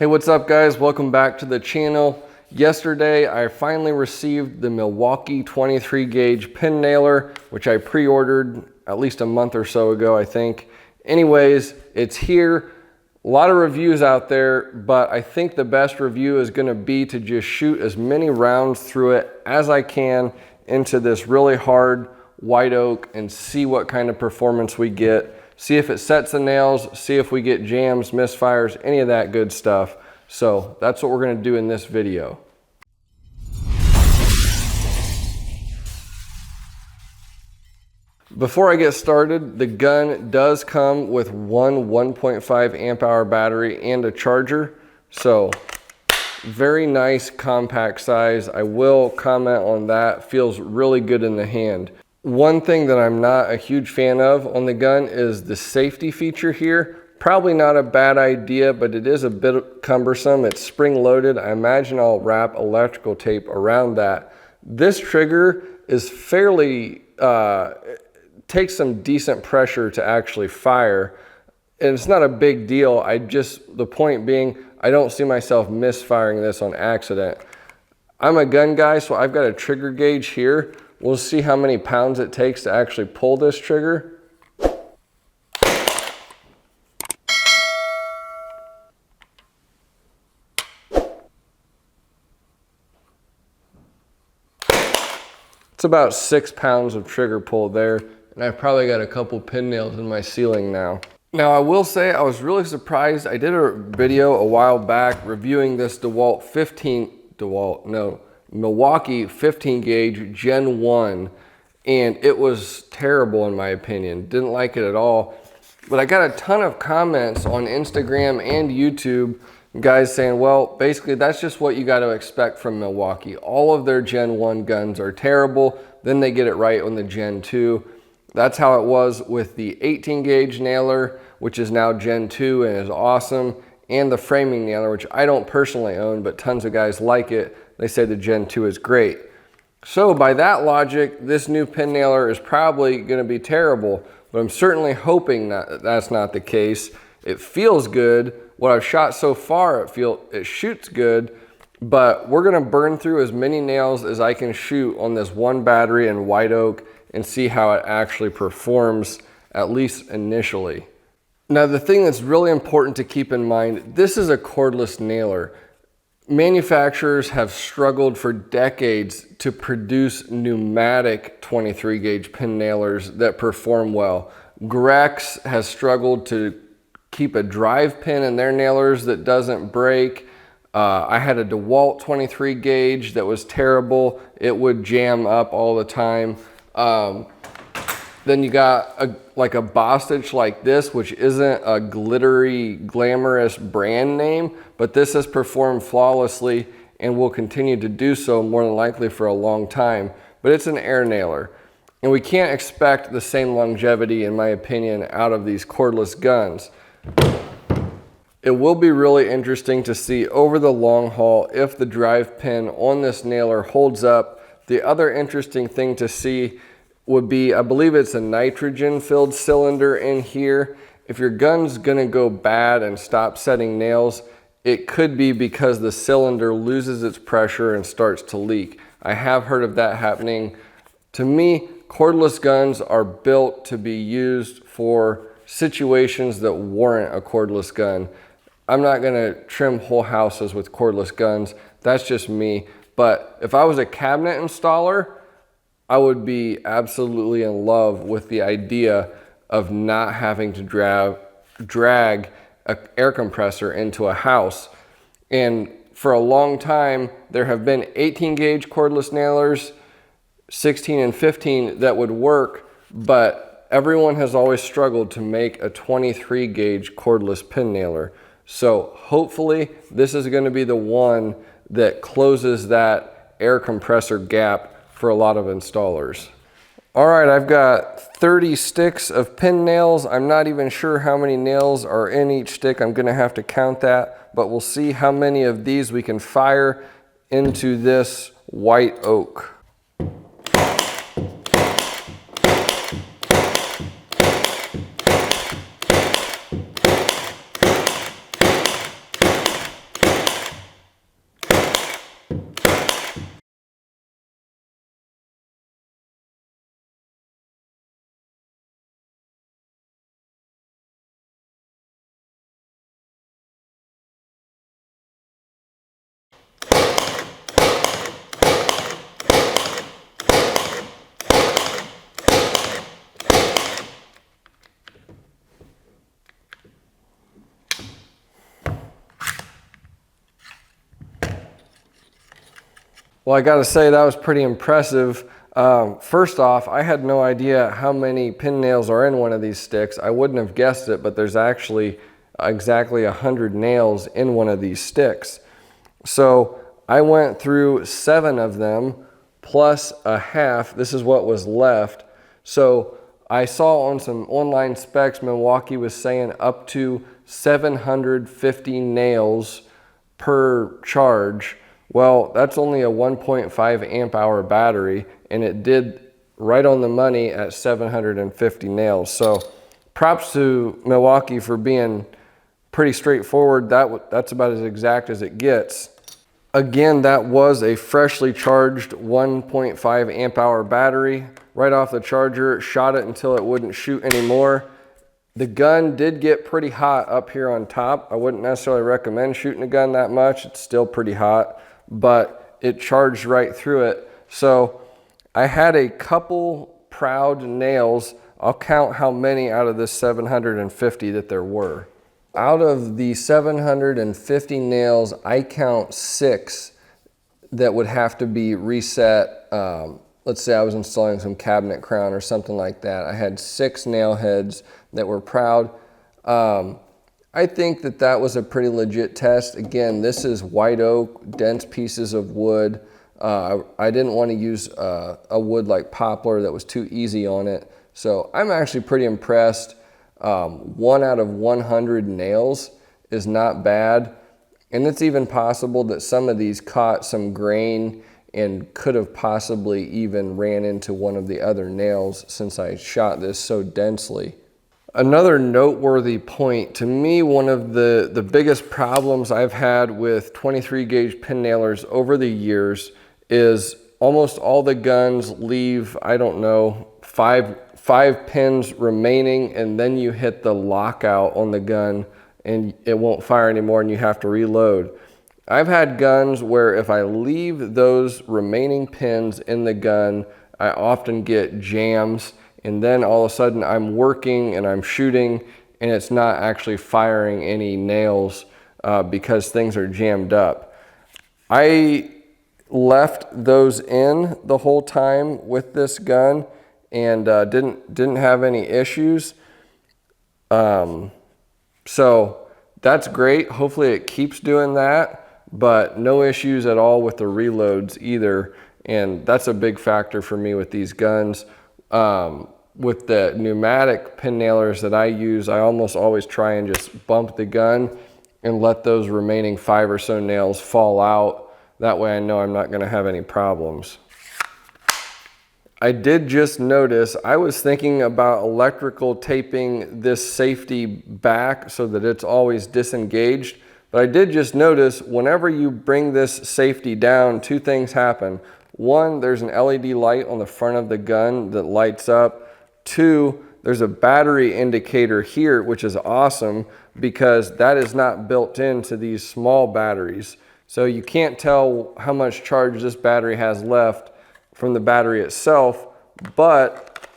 Hey, what's up guys? Welcome back to the channel. Yesterday, I finally received the Milwaukee 23 gauge pin nailer, which I pre-ordered at least a month or so ago, I think. Anyways, it's here. A lot of reviews out there, but I think the best review is gonna be to just shoot as many rounds through it as I can into this really hard white oak and see what kind of performance we get. See if it sets the nails, see if we get jams, misfires, any of that good stuff. So that's what we're gonna do in this video. Before I get started, the gun does come with one 1.5 amp hour battery and a charger. So very nice compact size. I will comment on that. Feels really good in the hand. One thing that I'm not a huge fan of on the gun is the safety feature here. Probably not a bad idea, but it is a bit cumbersome. It's spring loaded. I imagine I'll wrap electrical tape around that. This trigger is fairly, takes some decent pressure to actually fire. And it's not a big deal. The point being, I don't see myself misfiring this on accident. I'm a gun guy, so I've got a trigger gauge here. We'll see how many pounds it takes to actually pull this trigger. It's about 6 pounds of trigger pull there, and I've probably got a couple pin nails in my ceiling now. Now I will say I was really surprised. I did a video a while back reviewing this Milwaukee 15 gauge Gen 1, and it was terrible in my opinion. Didn't like it at all. But I got a ton of comments on Instagram and YouTube, guys saying, well, basically that's just what you got to expect from Milwaukee. All of their Gen 1 guns are terrible, then they get it right on the Gen 2. That's how it was with the 18 gauge nailer, which is now Gen 2 and is awesome, and the framing nailer, which I don't personally own, but tons of guys like it. They say the Gen 2 is great. So by that logic, this new pin nailer is probably gonna be terrible, but I'm certainly hoping that that's not the case. It feels good. What I've shot so far, it shoots good, but we're gonna burn through as many nails as I can shoot on this one battery in white oak and see how it actually performs, at least initially. Now, the thing that's really important to keep in mind, this is a cordless nailer. Manufacturers have struggled for decades to produce pneumatic 23 gauge pin nailers that perform well. Grex has struggled to keep a drive pin in their nailers that doesn't break. I had a DeWalt 23 gauge that was terrible. It would jam up all the time. Then you got a Bostitch like this, which isn't a glittery, glamorous brand name, but this has performed flawlessly and will continue to do so more than likely for a long time. But it's an air nailer. And we can't expect the same longevity, in my opinion, out of these cordless guns. It will be really interesting to see over the long haul if the drive pin on this nailer holds up. The other interesting thing to see would be, I believe it's a nitrogen filled cylinder in here. If your gun's gonna go bad and stop setting nails, it could be because the cylinder loses its pressure and starts to leak. I have heard of that happening. To me, cordless guns are built to be used for situations that warrant a cordless gun. I'm not gonna trim whole houses with cordless guns. That's just me. But if I was a cabinet installer, I would be absolutely in love with the idea of not having to drag an air compressor into a house. And for a long time, there have been 18 gauge cordless nailers, 16 and 15 that would work, but everyone has always struggled to make a 23 gauge cordless pin nailer. So hopefully this is going to be the one that closes that air compressor gap for a lot of installers. All right, I've got 30 sticks of pin nails. I'm not even sure how many nails are in each stick. I'm gonna have to count that, but we'll see how many of these we can fire into this white oak. Well, I gotta say that was pretty impressive. First off, I had no idea how many pin nails are in one of these sticks. I wouldn't have guessed it, but there's actually exactly 100 nails in one of these sticks. So I went through 7 of them plus a half. This is what was left. So I saw on some online specs, Milwaukee was saying up to 750 nails per charge. Well, that's only a 1.5 amp hour battery, and it did right on the money at 750 nails. So props to Milwaukee for being pretty straightforward. That's about as exact as it gets. Again, that was a freshly charged 1.5 amp hour battery. Right off the charger, shot it until it wouldn't shoot anymore. The gun did get pretty hot up here on top. I wouldn't necessarily recommend shooting a gun that much. It's still pretty hot, but it charged right through it. So I had a couple proud nails. I'll count how many out of this 750 that there were. Out of the 750 nails, I count 6 that would have to be reset. Let's say I was installing some cabinet crown or something like that. I had 6 nail heads that were proud. I think that that was a pretty legit test. Again, this is white oak, dense pieces of wood. I didn't want to use a wood like poplar that was too easy on it. So I'm actually pretty impressed. 1 out of 100 nails is not bad. And it's even possible that some of these caught some grain and could have possibly even ran into one of the other nails since I shot this so densely. Another noteworthy point, to me, one of the biggest problems I've had with 23 gauge pin nailers over the years is almost all the guns leave, I don't know, five pins remaining, and then you hit the lockout on the gun and it won't fire anymore and you have to reload. I've had guns where if I leave those remaining pins in the gun, I often get jams, and then all of a sudden I'm working and I'm shooting and it's not actually firing any nails because things are jammed up. I left those in the whole time with this gun and didn't have any issues. So that's great. Hopefully it keeps doing that. But no issues at all with the reloads either. And that's a big factor for me with these guns. With the pneumatic pin nailers that I use, I almost always try and just bump the gun and let those remaining 5 or so nails fall out. That way I know I'm not gonna have any problems. I did just notice, I was thinking about electrical taping this safety back so that it's always disengaged. But I did just notice whenever you bring this safety down, 2 things happen. 1, there's an LED light on the front of the gun that lights up. 2, there's a battery indicator here, which is awesome because that is not built into these small batteries. So you can't tell how much charge this battery has left from the battery itself. But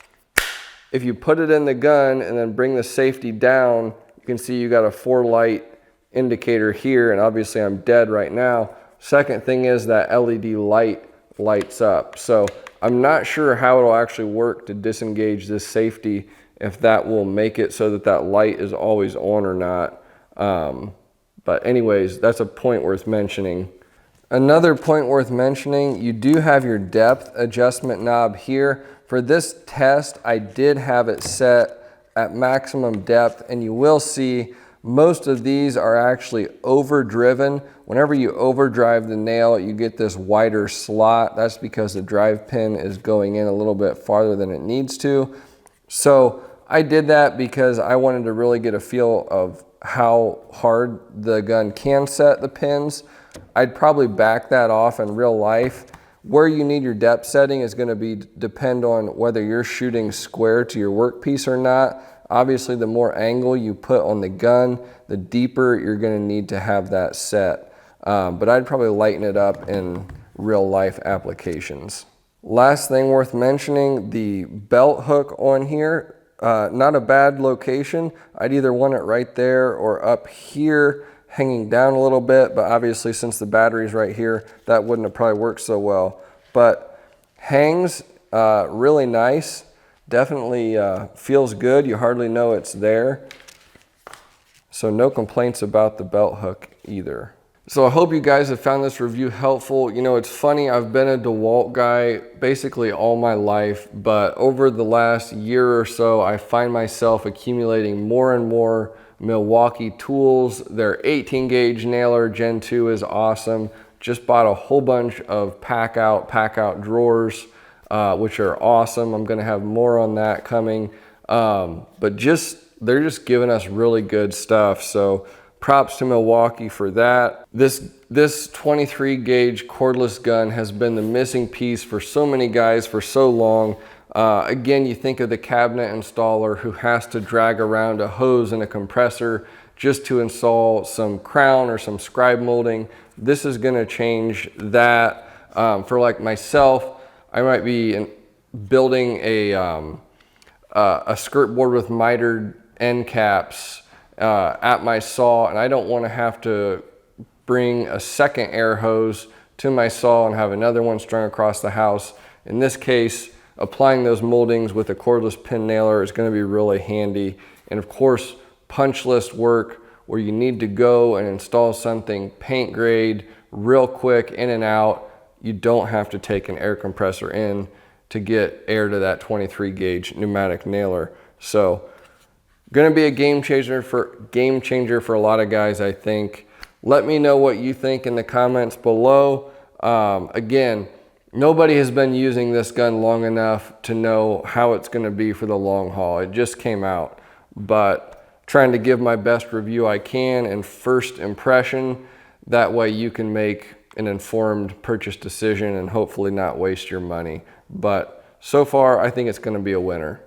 if you put it in the gun and then bring the safety down, you can see you got a 4 light indicator here, and obviously I'm dead right now. Second thing is that LED light lights up. So I'm not sure how it'll actually work to disengage this safety, if that will make it so that that light is always on or not. But anyways, that's a point worth mentioning. Another point worth mentioning, you do have your depth adjustment knob here. For this test, I did have it set at maximum depth, and you will see most of these are actually overdriven. Whenever you overdrive the nail, you get this wider slot. That's because the drive pin is going in a little bit farther than it needs to. So I did that because I wanted to really get a feel of how hard the gun can set the pins. I'd probably back that off in real life. Where you need your depth setting is going to depend on whether you're shooting square to your workpiece or not. Obviously, the more angle you put on the gun, the deeper you're going to need to have that set. But I'd probably lighten it up in real life applications. Last thing worth mentioning, the belt hook on here, not a bad location. I'd either want it right there or up here, hanging down a little bit, but obviously since the battery's right here, that wouldn't have probably worked so well. But hangs really nice. Definitely feels good. You hardly know it's there. So no complaints about the belt hook either. So I hope you guys have found this review helpful. You know, it's funny, I've been a DeWalt guy basically all my life, but over the last year or so, I find myself accumulating more and more Milwaukee tools. Their 18 gauge nailer Gen 2 is awesome. Just bought a whole bunch of pack out drawers, which are awesome. I'm gonna have more on that coming. But they're just giving us really good stuff. So props to Milwaukee for that. This 23 gauge cordless gun has been the missing piece for so many guys for so long. Again, you think of the cabinet installer who has to drag around a hose and a compressor just to install some crown or some scribe molding. This is gonna change that. For like myself, I might be building a skirt board with mitered end caps at my saw, and I don't want to have to bring a second air hose to my saw and have another one strung across the house. In this case, applying those moldings with a cordless pin nailer is going to be really handy. And of course, punch list work where you need to go and install something paint grade real quick in and out. You don't have to take an air compressor in to get air to that 23 gauge pneumatic nailer. So gonna be a game changer for a lot of guys, I think. Let me know what you think in the comments below. Again, nobody has been using this gun long enough to know how it's gonna be for the long haul. It just came out, but trying to give my best review I can and first impression. That way you can make an informed purchase decision and hopefully not waste your money. But so far, I think it's gonna be a winner.